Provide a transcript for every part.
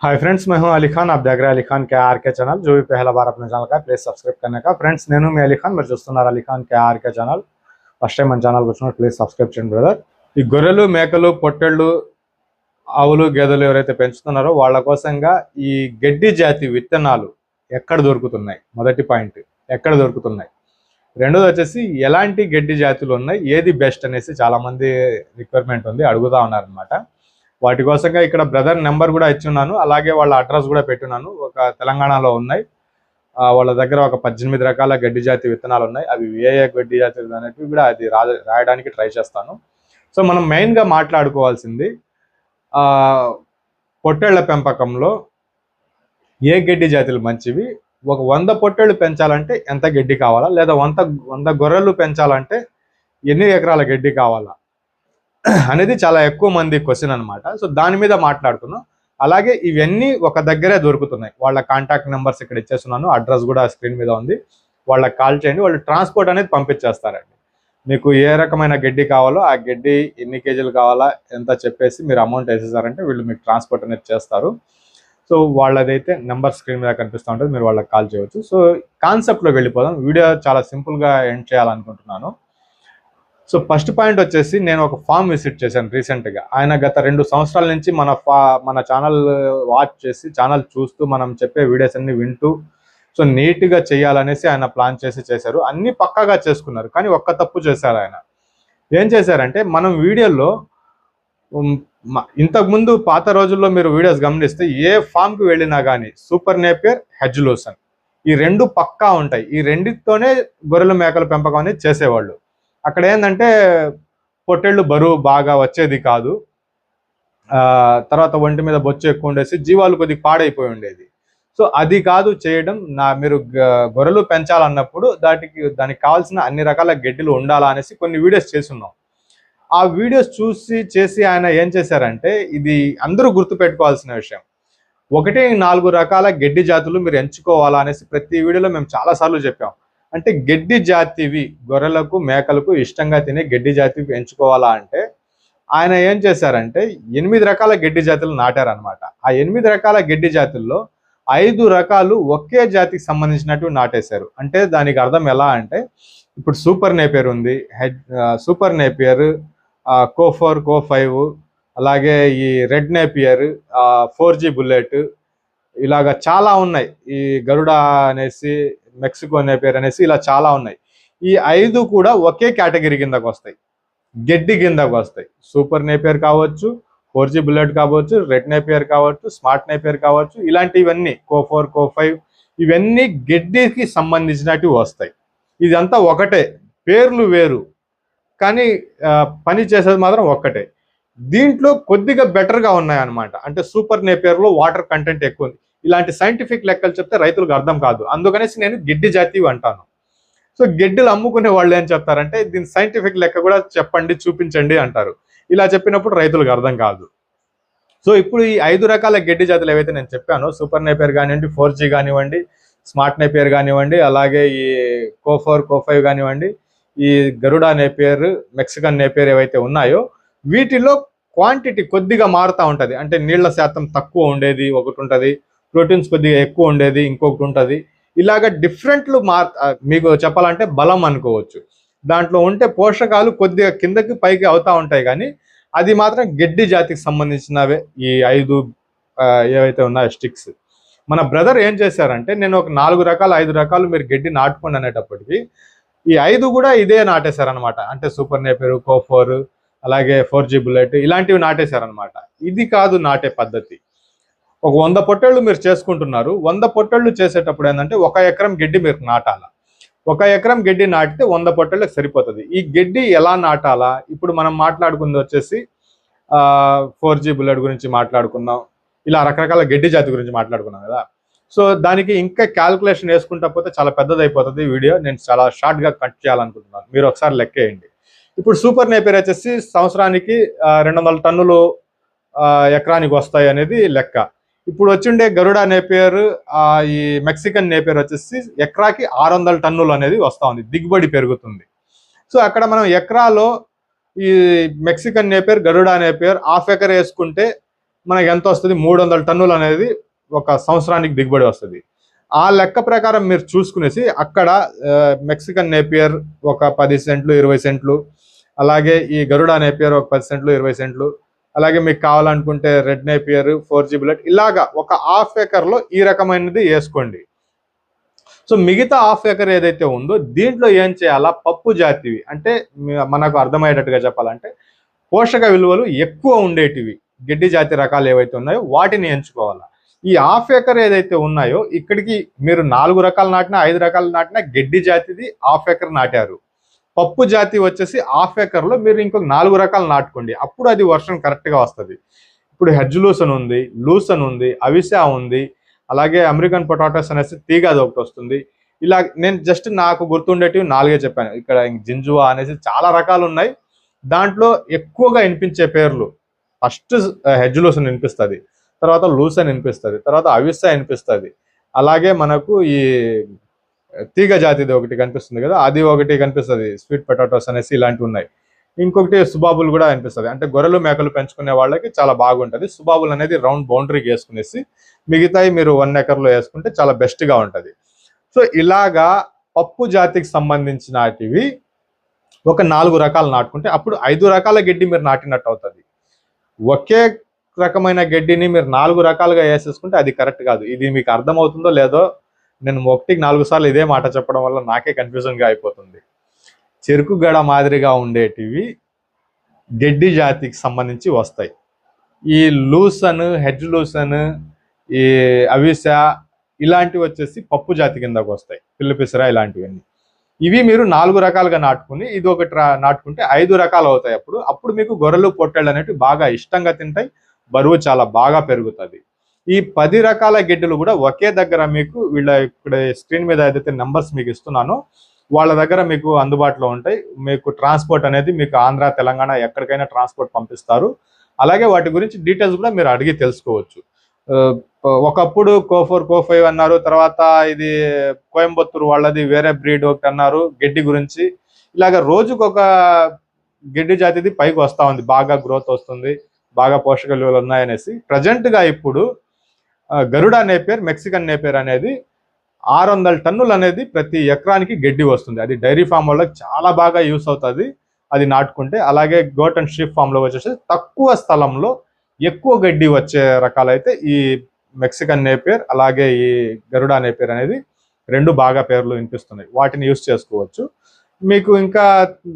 Hi friends, मैं हूं अली खान। आप देख रहे हैं अली खान के आर के चैनल। जो भी पहला बार अपने चैनल का प्लीज सब्सक्राइब करने का। फ्रेंड्स నేను మీ అలీ ఖాన్, మీరు చూస్తున్నారు Ali Khan K R K channel. First time మన ఛానల్కి వచ్చినప్పుడు ప్లీజ్ సబ్స్క్రైబ్ చేయండి బ్రదర్। ఈ గొర్రెలు, మేకలు, పొట్టేళ్ళు, ఆవులు, గేదెలు ఎవరైతే పెంచుతున్నారో వాళ్ళ కోసంగా ఈ గడ్డి జాతి విత్తనాలు ఎక్కడ దొరుకుతున్నాయి? మొదటి పాయింట్, ఎక్కడ దొరుకుతున్నాయి? రెండోది వచ్చేసి ఎలాంటి గడ్డి జాతులు ఉన్నాయి, ఏది బెస్ట్ అనేసి చాలా మంది రిక్వైర్మెంట్ ఉంది, అడుగుతా ఉన్నారనమాట। వాటి కోసంగా ఇక్కడ బ్రదర్ నెంబర్ కూడా ఇచ్చున్నాను, అలాగే వాళ్ళ అడ్రస్ కూడా పెట్టున్నాను। ఒక తెలంగాణలో ఉన్నాయి, వాళ్ళ దగ్గర ఒక 18 రకాల గడ్డి జాతి విత్తనాలు ఉన్నాయి। అవి ఏ గడ్డి జాతులు అనేటివి కూడా అది రాయడానికి ట్రై చేస్తాను। సో మనం మెయిన్గా మాట్లాడుకోవాల్సింది పొట్టేళ్ల పెంపకంలో ఏ గడ్డి జాతులు మంచివి, ఒక 100 పొట్టేళ్ళు పెంచాలంటే ఎంత గడ్డి కావాలా, లేదా 100 గొర్రెలు పెంచాలంటే ఎన్ని ఎకరాల గడ్డి కావాలా అనేది చాలా ఎక్కువ మంది క్వశ్చన్ అనమాట। సో దాని మీద మాట్లాడుతున్నాం। అలాగే ఇవన్నీ ఒక దగ్గరే దొరుకుతున్నాయి। వాళ్ళ కాంటాక్ట్ నెంబర్స్ ఇక్కడ ఇచ్చేస్తున్నాను, అడ్రస్ కూడా స్క్రీన్ మీద ఉంది। వాళ్ళకి కాల్ చేయండి, వాళ్ళు ట్రాన్స్పోర్ట్ అనేది పంపించేస్తారండి। మీకు ఏ రకమైన గడ్డి కావాలో ఆ గడ్డి ఎన్ని కేజీలు కావాలా ఎంత చెప్పేసి మీరు అమౌంట్ వేసేసారంటే వీళ్ళు మీకు ట్రాన్స్పోర్ట్ అనేది చేస్తారు। సో వాళ్ళదైతే నెంబర్ స్క్రీన్ మీద కనిపిస్తూ ఉంటుంది, మీరు వాళ్ళకి కాల్ చేయవచ్చు। సో కాన్సెప్ట్లో వెళ్ళిపోదాం। వీడియో చాలా సింపుల్గా ఎండ్ చేయాలనుకుంటున్నాను। సో ఫస్ట్ పాయింట్ వచ్చేసి, నేను ఒక ఫామ్ విజిట్ చేశాను రీసెంట్గా। ఆయన గత 2 సంవత్సరాల నుంచి మన ఛానల్ వాచ్ చేసి, ఛానల్ చూస్తూ, మనం చెప్పే వీడియోస్ అన్ని వింటూ, సో నీట్గా చేయాలనేసి ఆయన ప్లాన్ చేశారు। అన్ని పక్కాగా చేసుకున్నారు, కానీ ఒక్క తప్పు చేశారు ఆయన। ఏం చేశారంటే, మనం వీడియోలో ఇంతకుముందు పాత రోజుల్లో మీరు వీడియోస్ గమనిస్తే ఏ ఫామ్కి వెళ్ళినా కానీ సూపర్ నేపియర్, హెడ్జ్ లూసన్ ఈ 2 పక్కా ఉంటాయి। ఈ రెండితోనే గొర్రెల మేకల పెంపకం అనేది చేసేవాళ్ళు। అక్కడ ఏంటంటే పొట్టేళ్ళు బరువు బాగా వచ్చేది కాదు, తర్వాత ఒంటి మీద బొచ్చు ఎక్కువ ఉండేసి జీవాలు కొద్దిగా పాడైపోయి ఉండేది। సో అది కాదు చేయడం, మీరు గొర్రెలు పెంచాలన్నప్పుడు దానికి కావాల్సిన అన్ని రకాల గడ్డిలు ఉండాలా అనేసి కొన్ని వీడియోస్ చేస్తున్నాం। ఆ వీడియోస్ చేసి ఆయన ఏం చేశారంటే, ఇది అందరూ గుర్తుపెట్టుకోవాల్సిన విషయం, 1-4 రకాల గడ్డి జాతులు మీరు ఎంచుకోవాలా అనేసి ప్రతి వీడియోలో మేము చాలాసార్లు చెప్పాం। అంటే గడ్డి జాతివి, గొర్రెలకు మేకలకు ఇష్టంగా తినే గడ్డి జాతివి ఎంచుకోవాలా అంటే ఆయన ఏం చేశారంటే 8 రకాల గడ్డి జాతులు నాటారనమాట। ఆ 8 రకాల గడ్డి జాతుల్లో 5 రకాలు ఒకే జాతికి సంబంధించినట్టు నాటేశారు। అంటే దానికి అర్థం ఎలా అంటే, ఇప్పుడు సూపర్ నేపియర్ ఉంది, సూపర్ నేపియర్, కో4, కో5, అలాగే ఈ రెడ్ నేపియర్, 4G బుల్లెట్, ఇలాగా చాలా ఉన్నాయి। ఈ గరుడ అనేసి, మెక్సికో నేపియర్ అనేసి ఇలా చాలా ఉన్నాయి। ఈ 5 కూడా ఒకే కేటగిరీ కిందకు వస్తాయి, గడ్డి కిందకు వస్తాయి। సూపర్ నేపియర్ కావచ్చు, 4G బుల్లెట్ కావచ్చు, రెడ్ నేపియర్ కావచ్చు, స్మార్ట్ నేపియర్ కావచ్చు, ఇలాంటివన్నీ కో4, కో5 ఇవన్నీ గడ్డికి సంబంధించినట్టు వస్తాయి। ఇదంతా ఒకటే, పేర్లు వేరు కానీ పని చేసేది మాత్రం ఒక్కటే। దీంట్లో కొద్దిగా బెటర్గా ఉన్నాయన్నమాట। అంటే సూపర్ నేపియర్లో వాటర్ కంటెంట్ ఎక్కువ ఉంది। ఇలాంటి సైంటిఫిక్ లెక్కలు చెప్తే రైతులకు అర్థం కాదు, అందుకనేసి నేను గడ్డి జాతి అంటాను। సో గడ్డిలు అమ్ముకునే వాళ్ళు ఏం చెప్తారంటే, దీని సైంటిఫిక్ లెక్క కూడా చెప్పండి, చూపించండి అంటారు। ఇలా చెప్పినప్పుడు రైతులకు అర్థం కాదు। సో ఇప్పుడు ఈ 5 రకాల గడ్డి జాతులు ఏవైతే నేను చెప్పానో, సూపర్ నేపియర్ కానివ్వండి, 4G కానివ్వండి, స్మార్ట్ నేపియర్ కానివ్వండి, అలాగే ఈ కో4, కో5 కానివ్వండి, ఈ గరుడా నేపియర్, మెక్సికన్ నేపియర్ ఏవైతే ఉన్నాయో వీటిలో క్వాంటిటీ కొద్దిగా మారుతూ ఉంటుంది। అంటే నీళ్ల శాతం తక్కువ ఉండేది ఒకటి ఉంటుంది, ప్రోటీన్స్ కొద్దిగా ఎక్కువ ఉండేది ఇంకొకటి ఉంటుంది। ఇలాగ డిఫరెంట్లు మీకు చెప్పాలంటే బలం అనుకోవచ్చు। దాంట్లో ఉంటే పోషకాలు కొద్దిగా కిందకి పైకి అవుతూ ఉంటాయి, కానీ అది మాత్రం గడ్డి జాతికి సంబంధించినవే ఈ 5 ఏవైతే ఉన్నాయో స్టిక్స్। మన బ్రదర్ ఏం చేశారంటే, నేను ఒక 4 రకాలు 5 రకాలు మీరు గడ్డి నాటుకోండి అనేటప్పటికి ఈ 5 కూడా ఇదే నాటేశారనమాట। అంటే సూపర్ నేపియర్, కో4, అలాగే 4G బుల్లెట్ ఇలాంటివి నాటేశారనమాట। ఇది కాదు నాటే పద్ధతి। ఒక 100 పొట్టేళ్ళు మీరు చేసుకుంటున్నారు, 100 పొట్టేళ్ళు చేసేటప్పుడు ఏంటంటే 1 ఎకరం గడ్డి మీరు నాటాలా। 1 ఎకరం గడ్డి నాటితే 100 పొట్టేళ్ళకి సరిపోతుంది। ఈ గడ్డి ఎలా నాటాలా, ఇప్పుడు మనం మాట్లాడుకుంది వచ్చేసి 4G బుల్లెట్ గురించి మాట్లాడుకున్నాం, ఇలా రకరకాల గడ్డి జాతి గురించి మాట్లాడుకున్నాం కదా। సో దానికి ఇంకా క్యాల్కులేషన్ వేసుకుంటా పోతే చాలా పెద్దదైపోతుంది వీడియో, నేను చాలా షార్ట్గా కట్ చేయాలనుకుంటున్నాను, మీరు ఒకసారి లెక్కేయండి। ఇప్పుడు సూపర్ నేపియర్ వచ్చేసి సంవత్సరానికి 200 టన్నులు ఎకరానికి వస్తాయి అనేది లెక్క। ఇప్పుడు వచ్చిండే గరుడా నేపియర్, ఈ మెక్సికన్ నేపియర్ వచ్చేసి ఎకరాకి 600 టన్నులు అనేది వస్తూ ఉంది, దిగుబడి పెరుగుతుంది। సో అక్కడ మనం ఎకరాలో ఈ Mexican Napier, Garuda Napier ½ acre వేసుకుంటే మనకి ఎంత వస్తుంది, 300 టన్నులు అనేది ఒక సంవత్సరానికి దిగుబడి వస్తుంది. ఆ లెక్క ప్రకారం మీరు చూసుకునేసి అక్కడ మెక్సికన్ నేపియర్ ఒక 10 సెంట్లు 20 సెంట్లు, అలాగే ఈ గరుడా నేపియర్ ఒక 10 సెంట్లు 20 సెంట్లు, అలాగే మీకు కావాలనుకుంటే రెడ్ నేపియర్ 4G బుల్లెట్, ఇలాగా ఒక హాఫ్ ఏకర్లో ఈ రకమైనది వేసుకోండి. సో మిగతా హాఫ్ ఏకర్ ఏదైతే ఉందో దీంట్లో ఏం చేయాలా, పప్పు జాతివి అంటే మనకు అర్థమయ్యేటట్టుగా చెప్పాలంటే పోషక విలువలు ఎక్కువ ఉండేటివి గడ్డి జాతి రకాలు ఏవైతే ఉన్నాయో వాటిని ఎంచుకోవాలా. ఈ హాఫ్ ఏకర్ ఏదైతే ఉన్నాయో ఇక్కడికి మీరు 4 రకాలు నాటినా 5 రకాలు నాటినా గడ్డి జాతిది హాఫ్ ఏకర్ నాటారు. పప్పు జాతి వచ్చేసి హాఫ్ ఏకర్లో మీరు ఇంకొక 4 రకాలు నాటుకోండి, అప్పుడు అది వర్షం కరెక్ట్గా వస్తుంది. ఇప్పుడు హెడ్జ్ లూసన్ ఉంది, లూసన్ ఉంది, అవిసా ఉంది, అలాగే అమెరికన్ పొటాటోస్ అనేసి తీగ అది ఒకటి వస్తుంది. ఇలా నేను జస్ట్ నాకు గుర్తుండేటివి 4 చెప్పాను. ఇక్కడ జింజువా అనేసి చాలా రకాలు ఉన్నాయి. దాంట్లో ఎక్కువగా వినిపించే పేర్లు ఫస్ట్ హెడ్జ్ లూసన్ వినిపిస్తుంది, తర్వాత లూసన్ వినిపిస్తుంది, తర్వాత అవిసా వినిపిస్తుంది, అలాగే మనకు ఈ తీగ జాతిది ఒకటి కనిపిస్తుంది కదా, అది ఒకటి కనిపిస్తుంది, స్వీట్ పొటాటోస్ అనేసి ఇలాంటివి ఉన్నాయి. ఇంకొకటి సుబాబులు కూడా అనిపిస్తుంది. అంటే గొర్రెలు మేకలు పెంచుకునే వాళ్ళకి చాలా బాగుంటుంది. సుబాబులు అనేది రౌండ్ బౌండరీకి వేసుకునేసి మిగతాయి మీరు 1 ఎకర్లో వేసుకుంటే చాలా బెస్ట్గా ఉంటుంది. సో ఇలాగా పప్పు జాతికి సంబంధించినటివి ఒక 4 రకాలు నాటుకుంటే అప్పుడు 5 రకాల గడ్డి మీరు నాటినట్టు అవుతుంది. ఒకే రకమైన గడ్డిని మీరు 4 రకాలుగా వేసేసుకుంటే అది కరెక్ట్ కాదు. ఇది మీకు అర్థమవుతుందో లేదో, నేను 1కి 4 సార్లు ఇదే మాట చెప్పడం వల్ల నాకే కన్ఫ్యూజన్గా అయిపోతుంది. చెరుకు గడ మాదిరిగా ఉండేటివి గడ్డి జాతికి సంబంధించి వస్తాయి. ఈ లూసన్, హెడ్జ్ లూసన్, ఈ అవిసా ఇలాంటివి వచ్చేసి పప్పు జాతి కిందకు వస్తాయి, పిల్లిపిసరా ఇలాంటివన్నీ. ఇవి మీరు 4 రకాలుగా నాటుకుని ఇది ఒకటి నాటుకుంటే 5 రకాలు అవుతాయి. అప్పుడు మీకు గొర్రెలు పొట్టేళ్ళు అనేవి బాగా ఇష్టంగా తింటాయి, బరువు చాలా బాగా పెరుగుతుంది. ఈ 10 రకాల గిడ్డలు కూడా ఒకే దగ్గర మీకు వీళ్ళ ఇక్కడ స్క్రీన్ మీద ఏదైతే నెంబర్స్ మీకు ఇస్తున్నానో వాళ్ళ దగ్గర మీకు అందుబాటులో ఉంటాయి. మీకు ట్రాన్స్పోర్ట్ అనేది మీకు ఆంధ్ర తెలంగాణ ఎక్కడికైనా ట్రాన్స్పోర్ట్ పంపిస్తారు. అలాగే వాటి గురించి డీటెయిల్స్ కూడా మీరు అడిగి తెలుసుకోవచ్చు. ఒకప్పుడు కో4 కో5 అన్నారు, తర్వాత ఇది కోయంబత్తూరు వాళ్ళది వేరే బ్రీడ్ ఒకటి అన్నారు గడ్డి గురించి. ఇలాగ రోజుకు ఒక గడ్డి జాతిది పైకి వస్తూ ఉంది, బాగా గ్రోత్ వస్తుంది, బాగా పోషక విలువలు ఉన్నాయనేసి. ప్రజెంట్గా ఇప్పుడు గరుడా నేపియర్, మెక్సికన్ నేపియర్ అనేది 600 టన్నులు అనేది ప్రతి ఎకరానికి గడ్డి వస్తుంది. అది డైరీ ఫామ్ వాళ్ళకి చాలా బాగా యూస్ అవుతుంది అది నాటుకుంటే. అలాగే గోట్ అండ్ షీప్ ఫామ్లో వచ్చేసి తక్కువ స్థలంలో ఎక్కువ గడ్డి వచ్చే రకాలైతే ఈ మెక్సికన్ నేపియర్ అలాగే ఈ గరుడా నేపియర్ అనేది 2 బాగా పేర్లు వినిపిస్తున్నాయి. వాటిని యూస్ చేసుకోవచ్చు. మీకు ఇంకా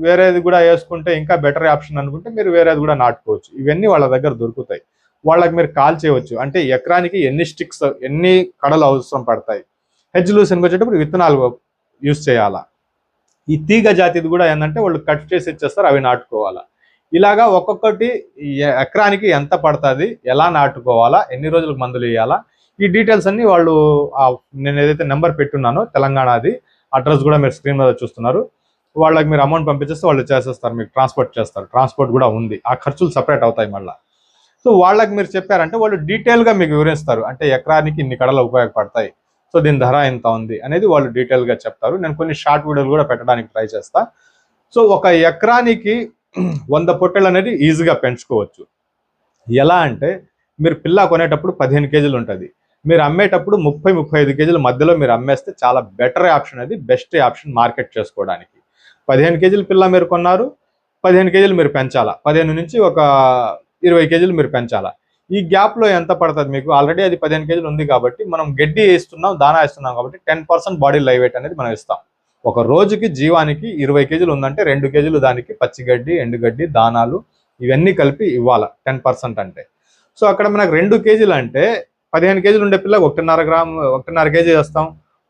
వేరేది కూడా వేసుకుంటే ఇంకా బెటర్ ఆప్షన్ అనుకుంటే మీరు వేరేది కూడా నాటుకోవచ్చు. ఇవన్నీ వాళ్ళ దగ్గర దొరుకుతాయి. వాళ్ళకి మీరు కాల్ చేయవచ్చు, అంటే ఎకరానికి ఎన్ని స్టిక్స్, ఎన్ని కడలు అవసరం పడతాయి. హెడ్జ్ లూసన్కి వచ్చేటప్పుడు విత్తనాలు యూస్ చేయాలా. ఈ తీగ జాతిది కూడా ఏంటంటే వాళ్ళు కట్ చేసి ఇచ్చేస్తారు, అవి నాటుకోవాలా. ఇలాగా ఒక్కొక్కటి ఎకరానికి ఎంత పడుతుంది, ఎలా నాటుకోవాలా, ఎన్ని రోజులకు మందులు వేయాలా, ఈ డీటెయిల్స్ అన్ని వాళ్ళు నేను ఏదైతే నెంబర్ పెట్టున్నానో తెలంగాణది అడ్రస్ కూడా మీరు స్క్రీన్ మీద చూస్తున్నారు, వాళ్ళకి మీరు అమౌంట్ పంపించేస్తే వాళ్ళు చేసేస్తారు, మీకు ట్రాన్స్పోర్ట్ చేస్తారు. ట్రాన్స్పోర్ట్ కూడా ఉంది, ఆ ఖర్చులు సపరేట్ అవుతాయి మళ్ళీ. సో వాళ్ళకి మీరు చెప్పారంటే వాళ్ళు డీటెయిల్గా మీకు వివరిస్తారు, అంటే ఎకరానికి ఇన్ని కడలు ఉపయోగపడతాయి, సో దీని ధర ఎంత ఉంది అనేది వాళ్ళు డీటెయిల్గా చెప్తారు. నేను కొన్ని షార్ట్ వీడియోలు కూడా పెట్టడానికి ట్రై చేస్తా. సో ఒక ఎకరానికి 100 పొట్టెళ్ళు అనేది ఈజీగా పెంచుకోవచ్చు. ఎలా అంటే మీరు పిల్ల కొనేటప్పుడు 15 కేజీలు ఉంటుంది, మీరు అమ్మేటప్పుడు 30-35 కేజీల మధ్యలో మీరు అమ్మేస్తే చాలా బెటర్ ఆప్షన్, అది బెస్ట్ ఆప్షన్ మార్కెట్ చేసుకోవడానికి. 15 కేజీల పిల్ల మీరు కొన్నారు, 15 కేజీలు మీరు పెంచాలా, 15 నుంచి ఒక 20 కేజీలు మీరు పెంచాలా. ఈ గ్యాప్లో ఎంత పడుతుంది మీకు, ఆల్రెడీ అది 15 కేజీలు ఉంది కాబట్టి మనం గడ్డి వేస్తున్నాం, దానా వేస్తున్నాం కాబట్టి 10% బాడీ లైవ్ వెయిట్ అనేది మనం ఇస్తాం. ఒక రోజుకి జీవానికి 20 కేజీలు ఉందంటే 2 కేజీలు దానికి పచ్చిగడ్డి, ఎండుగడ్డి, దానాలు ఇవన్నీ కలిపి ఇవ్వాలి 10% అంటే. సో అక్కడ మనకు 2 కేజీలు అంటే 15 కేజీలు ఉండే పిల్లకి 1.5 కేజీ ఇస్తాం,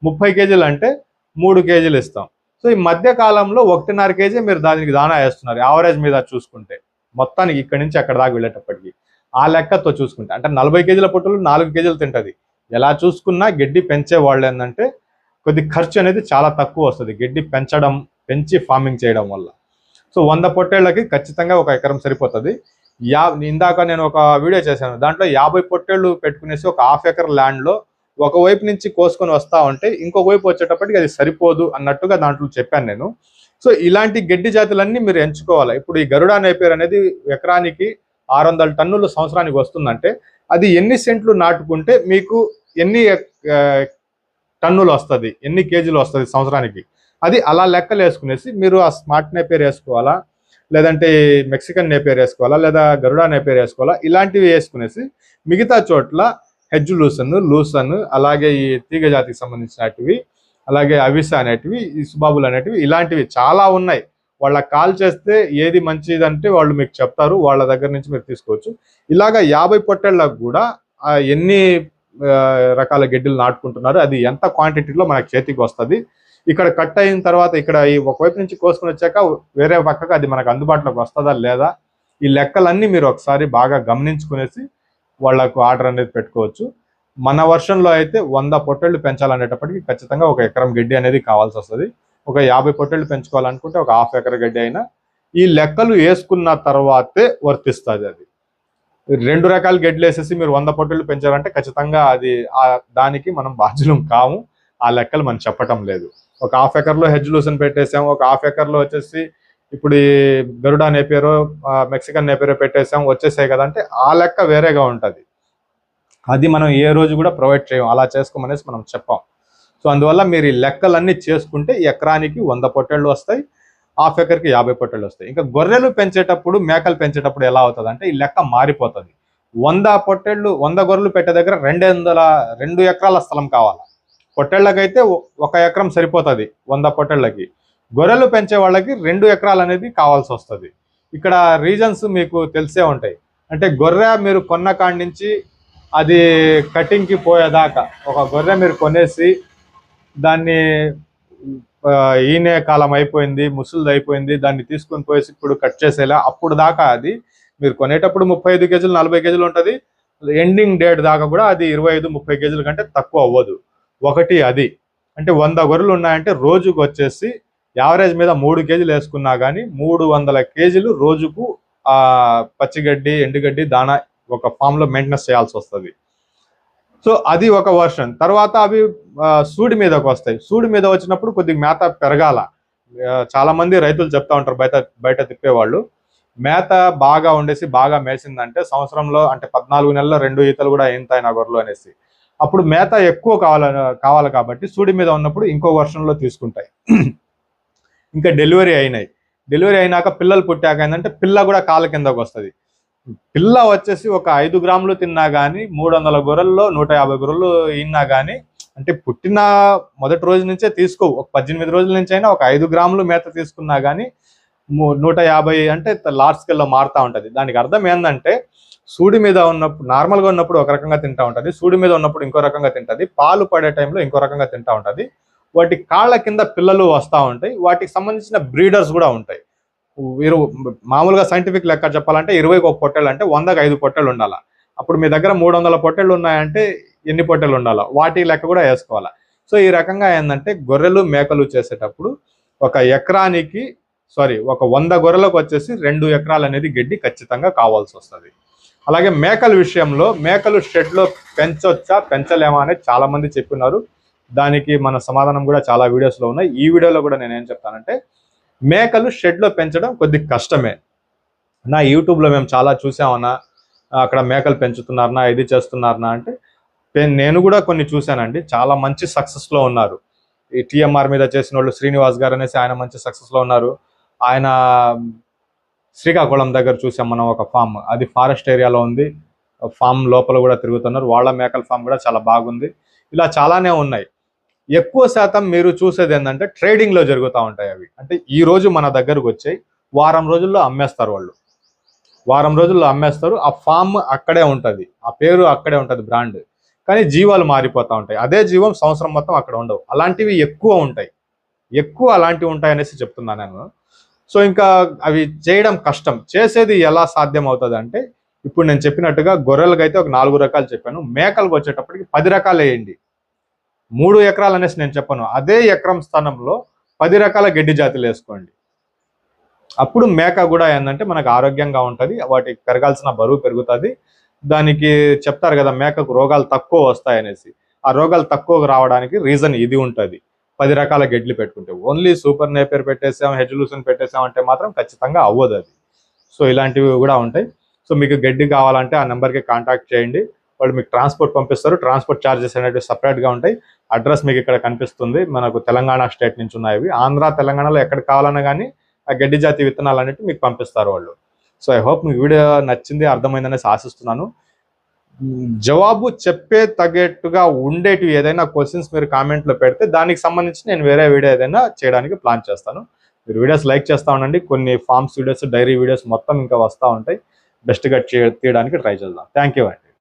30 కేజీలు అంటే 3 కేజీలు ఇస్తాం. సో ఈ మధ్య కాలంలో 1.5 కేజీ మీరు దానికి దానా వేస్తున్నారు యావరేజ్ మీద చూసుకుంటే, మొత్తానికి ఇక్కడి నుంచి అక్కడ దాకా వెళ్ళేటప్పటికి ఆ లెక్కతో చూసుకుంటే. అంటే 40 కేజీల పొట్టులు 4 కేజీలు తింటుంది. ఎలా చూసుకున్నా గడ్డి పెంచే వాళ్ళు ఏంటంటే కొద్ది ఖర్చు అనేది చాలా తక్కువ వస్తుంది గడ్డి పెంచి ఫార్మింగ్ చేయడం వల్ల. సో 100 పొట్టేళ్ళకి ఖచ్చితంగా ఒక ఎకరం సరిపోతుంది. ఇందాక నేను ఒక వీడియో చేశాను, దాంట్లో 50 పొట్టేళ్ళు పెట్టుకునేసి ఒక హాఫ్ ఎకర్ ల్యాండ్లో ఒకవైపు నుంచి కోసుకొని వస్తూ ఉంటే ఇంకొక వైపు వచ్చేటప్పటికి అది సరిపోదు అన్నట్టుగా దాంట్లో చెప్పాను నేను. సో ఇలాంటి గడ్డి జాతులన్నీ మీరు ఎంచుకోవాలి. ఇప్పుడు ఈ గరుడా నేపియర్ అనేది ఎకరానికి 600 టన్నులు సంవత్సరానికి వస్తుందంటే అది ఎన్ని సెంట్లు నాటుకుంటే మీకు ఎన్ని టన్నులు వస్తుంది, ఎన్ని కేజీలు వస్తుంది సంవత్సరానికి, అది అలా లెక్కలు వేసుకునేసి మీరు ఆ స్మార్ట్ నేపేర్ వేసుకోవాలా, లేదంటే మెక్సికన్ నేపేర్ వేసుకోవాలా, లేదా గరుడా నేపేర్ వేసుకోవాలా, ఇలాంటివి వేసుకునేసి మిగతా చోట్ల హెడ్జ్ లూసన్ అలాగే ఈ తీగ జాతికి సంబంధించినటివి, అలాగే అవిస అనేటివి, ఈ సుబాబులు అనేటివి, ఇలాంటివి చాలా ఉన్నాయి. వాళ్ళకి కాల్ చేస్తే ఏది మంచిదంటే వాళ్ళు మీకు చెప్తారు, వాళ్ళ దగ్గర నుంచి మీరు తీసుకోవచ్చు. ఇలాగ 50 పొట్టేళ్ళకు కూడా ఎన్ని రకాల గడ్డిలు నాటుకుంటున్నారు, అది ఎంత క్వాంటిటీలో మనకు చేతికి వస్తుంది, ఇక్కడ కట్ అయిన తర్వాత ఇక్కడ ఈ ఒకవైపు నుంచి కోసుకొని వచ్చాక వేరే పక్కకు అది మనకు అందుబాటులోకి వస్తుందా లేదా, ఈ లెక్కలన్నీ మీరు ఒకసారి బాగా గమనించుకునేసి వాళ్లకు ఆర్డర్ అనేది పెట్టుకోవచ్చు. మన వర్షంలో అయితే 100 పొట్టేళ్లు పెంచాలనేటప్పటికి ఖచ్చితంగా 1 ఎకరం గడ్డి అనేది కావాల్సి వస్తుంది. ఒక 50 పొట్టేళ్లు పెంచుకోవాలనుకుంటే ఒక హాఫ్ ఎకర్ గడ్డి అయినా ఈ లెక్కలు వేసుకున్న తర్వాతే వర్తిస్తుంది. అది 2 రకాల గడ్డలు వేసేసి మీరు 100 పొట్టేళ్లు పెంచాలంటే ఖచ్చితంగా అది దానికి మనం బాధ్యులం కాము. ఆ లెక్కలు మనం చెప్పటం లేదు. ఒక హాఫ్ ఎకర్లో హెడ్జ్ లూసన్ పెట్టేసాం, ఒక హాఫ్ ఎకర్లో వచ్చేసి ఇప్పుడు ఈ గరుడా నేపేరో మెక్సికన్ నేపేరో పెట్టేసాం వచ్చేసాయి కదా అంటే ఆ లెక్క వేరేగా ఉంటుంది. అది మనం ఏ రోజు కూడా ప్రొవైడ్ చేయం, అలా చేసుకోమనేసి మనం చెప్పాం. సో అందువల్ల మీరు ఈ లెక్కలన్నీ చేసుకుంటే ఎకరానికి 100 పొట్టేళ్ళు వస్తాయి, హాఫ్ ఎకర్కి 50 పొట్టేళ్ళు వస్తాయి. ఇంకా గొర్రెలు పెంచేటప్పుడు, మేకలు పెంచేటప్పుడు ఎలా అవుతుంది అంటే ఈ లెక్క మారిపోతుంది. 100 గొర్రెలు పెట్టే దగ్గర 2 ఎకరాల స్థలం కావాలి. పొట్టేళ్ళకైతే 1 ఎకరం సరిపోతుంది 100 పొట్టేళ్ళకి. గొర్రెలు పెంచే వాళ్ళకి 2 ఎకరాలు అనేది కావాల్సి వస్తుంది. ఇక్కడ రీజన్స్ మీకు తెలిసే ఉంటాయి. అంటే గొర్రె మీరు కొన్న కాడి నుంచి అది కటింగ్కి పోయేదాకా, ఒక గొర్రె మీరు కొనేసి దాన్ని ఈనే కాలం అయిపోయింది, ముసులుది అయిపోయింది, దాన్ని తీసుకొని పోయేసి ఇప్పుడు కట్ చేసేలా, అప్పుడు దాకా అది మీరు కొనేటప్పుడు 35 కేజీలు 40 కేజీలు ఉంటుంది, ఎండింగ్ డేట్ దాకా కూడా అది 25-30 కేజీల కంటే తక్కువ అవ్వదు. ఒకటి అది అంటే 100 గొర్రెలు ఉన్నాయంటే రోజుకు వచ్చేసి యావరేజ్ మీద 3 కేజీలు వేసుకున్నా కానీ 300 కేజీలు రోజుకు పచ్చిగడ్డి ఎండుగడ్డి దానా ఒక ఫామ్లో మెయింటెనెన్స్ చేయాల్సి వస్తుంది. సో అది ఒక వర్షన్. తర్వాత అవి సూడి మీదకి వస్తాయి. సూడి మీద వచ్చినప్పుడు కొద్దిగా మేత పెరగాల. చాలా మంది రైతులు చెప్తా ఉంటారు, బయట తిప్పేవాళ్ళు, మేత బాగా ఉండేసి బాగా మేసిందంటే సంవత్సరంలో అంటే 14 నెలల్లో 2 ఈతలు కూడా ఏంతాయి నా గొర్రెలు అనేసి. అప్పుడు మేత ఎక్కువ కావాలి కాబట్టి సూడి మీద ఉన్నప్పుడు ఇంకో వర్షంలో తీసుకుంటాయి. ఇంకా డెలివరీ అయినాక పిల్లలు పుట్టాక ఏంటంటే పిల్ల కూడా కాళ్ళ కిందకు వస్తుంది. పిల్ల వచ్చేసి ఒక 5 గ్రాములు తిన్నా కానీ 300 గొర్రెల్లో 150 గొర్రెలు ఇన్నా కానీ, అంటే పుట్టిన మొదటి రోజు నుంచే తీసుకో, ఒక 18 రోజుల నుంచి అయినా ఒక 5 గ్రాములు మేత తీసుకున్నా కానీ 150 అంటే లార్జ్ స్కేల్లో మారుతూ ఉంటుంది. దానికి అర్థం ఏంటంటే సూడి మీద ఉన్నప్పుడు నార్మల్గా ఉన్నప్పుడు ఒక రకంగా తింటూ ఉంటుంది, సూడి మీద ఉన్నప్పుడు ఇంకో రకంగా తింటుంది, పాలు పడే టైంలో ఇంకో రకంగా తింటూ ఉంటుంది. వాటి కాళ్ళ కింద పిల్లలు వస్తూ ఉంటాయి, వాటికి సంబంధించిన బ్రీడర్స్ కూడా ఉంటాయి. మామూలుగా సైంటిఫిక్ లెక్క చెప్పాలంటే 20కి 1 పొట్టేళ్ళు అంటే 100కి 5 పొట్టేళ్ళు ఉండాలి. అప్పుడు మీ దగ్గర 300 పొట్టేళ్ళు ఉన్నాయంటే ఎన్ని పొట్టేళ్ళు ఉండాలో వాటి లెక్క కూడా వేసుకోవాలి. సో ఈ రకంగా ఏంటంటే గొర్రెలు మేకలు చేసేటప్పుడు ఒక 100 గొర్రెలకు వచ్చేసి 2 ఎకరాలు అనేది గడ్డి ఖచ్చితంగా కావాల్సి వస్తుంది. అలాగే మేకల విషయంలో, మేకలు షెడ్లో పెంచొచ్చా పెంచలేమా అనేది చాలా మంది చెప్పినారు. దానికి మన సమాధానం కూడా చాలా వీడియోస్లో ఉన్నాయి. ఈ వీడియోలో కూడా నేనేం చెప్తానంటే మేకలు షెడ్లో పెంచడం కొద్దిగా కష్టమే. నా యూట్యూబ్లో మేము చాలా చూసామన్నా, అక్కడ మేకలు పెంచుతున్నారనా, ఇది చేస్తున్నారనా అంటే నేను కూడా కొన్ని చూశానండి. చాలా మంచి సక్సెస్లో ఉన్నారు. ఈ టీఎంఆర్ మీద చేసిన వాళ్ళు శ్రీనివాస్ గారు అనేసి ఆయన మంచి సక్సెస్లో ఉన్నారు. ఆయన శ్రీకాకుళం దగ్గర చూసాం మనం ఒక ఫామ్, అది ఫారెస్ట్ ఏరియాలో ఉంది. ఫామ్ లోపల కూడా తిరుగుతున్నారు. వాళ్ళ మేకల ఫామ్ కూడా చాలా బాగుంది. ఇలా చాలానే ఉన్నాయి. ఎక్కువ శాతం మీరు చూసేది ఏంటంటే ట్రేడింగ్లో జరుగుతూ ఉంటాయి అవి. అంటే ఈ రోజు మన దగ్గరకు వచ్చాయి, వారం రోజుల్లో అమ్మేస్తారు వాళ్ళు. వారం రోజుల్లో అమ్మేస్తారు. ఆ ఫామ్ అక్కడే ఉంటుంది, ఆ పేరు అక్కడే ఉంటుంది, బ్రాండ్. కానీ జీవాలు మారిపోతూ ఉంటాయి. అదే జీవం సంవత్సరం మొత్తం అక్కడ ఉండవు. అలాంటివి ఎక్కువ అలాంటివి ఉంటాయి అనేసి చెప్తున్నాను నేను. సో ఇంకా అవి చేయడం కష్టం. చేసేది ఎలా సాధ్యం అవుతుంది అంటే ఇప్పుడు నేను చెప్పినట్టుగా గొర్రెలకు అయితే ఒక 4 రకాలు చెప్పాను. మేకలకు వచ్చేటప్పటికి 10 రకాలు వేయండి. 3 ఎకరాలు అనేసి నేను చెప్పాను. అదే ఎకరం స్థానంలో 10 రకాల గడ్డి జాతులు వేసుకోండి. అప్పుడు మేక కూడా ఏంటంటే మనకు ఆరోగ్యంగా ఉంటుంది, వాటికి పెరగాల్సిన బరువు పెరుగుతుంది. దానికి చెప్తారు కదా మేకకు రోగాలు తక్కువ వస్తాయనేసి. ఆ రోగాలు తక్కువ రావడానికి రీజన్ ఇది ఉంటుంది. 10 రకాల గడ్లు పెట్టుకుంటే. ఓన్లీ సూపర్ నేపేర్ పెట్టేసాం, హెడ్జ్ లూసన్ పెట్టేసాం అంటే మాత్రం ఖచ్చితంగా అవ్వదు అది. సో ఇలాంటివి కూడా ఉంటాయి. సో మీకు గడ్డి కావాలంటే ఆ నెంబర్కి కాంటాక్ట్ చేయండి, వాళ్ళు మీకు ట్రాన్స్పోర్ట్ పంపిస్తారు. ట్రాన్స్పోర్ట్ ఛార్జెస్ అనేవి సపరేట్గా ఉంటాయి. అడ్రస్ మీకు ఇక్కడ కనిపిస్తుంది, మనకు తెలంగాణ స్టేట్ నుంచి ఉన్నాయి. ఆంధ్ర తెలంగాణలో ఎక్కడ కావాలన్నా కానీ ఆ గడ్డి జాతి విత్తనాలు అనేవి మీకు పంపిస్తారు వాళ్ళు. సో ఐ హోప్ మీకు వీడియో నచ్చింది, అర్థమైందనేసి ఆశిస్తున్నాను. జవాబు చెప్పే తగ్గట్టుగా ఉండేటివి ఏదైనా క్వశ్చన్స్ మీరు కామెంట్లో పెడితే దానికి సంబంధించి నేను వేరే వీడియో ఏదైనా చేయడానికి ప్లాన్ చేస్తాను. మీరు వీడియోస్ లైక్ చేస్తూ ఉండండి. కొన్ని ఫార్మ్స్ వీడియోస్, డైరీ వీడియోస్ మొత్తం ఇంకా వస్తూ ఉంటాయి. బెస్ట్గా తీయడానికి ట్రై చేద్దాం. థ్యాంక్ యూ అండి.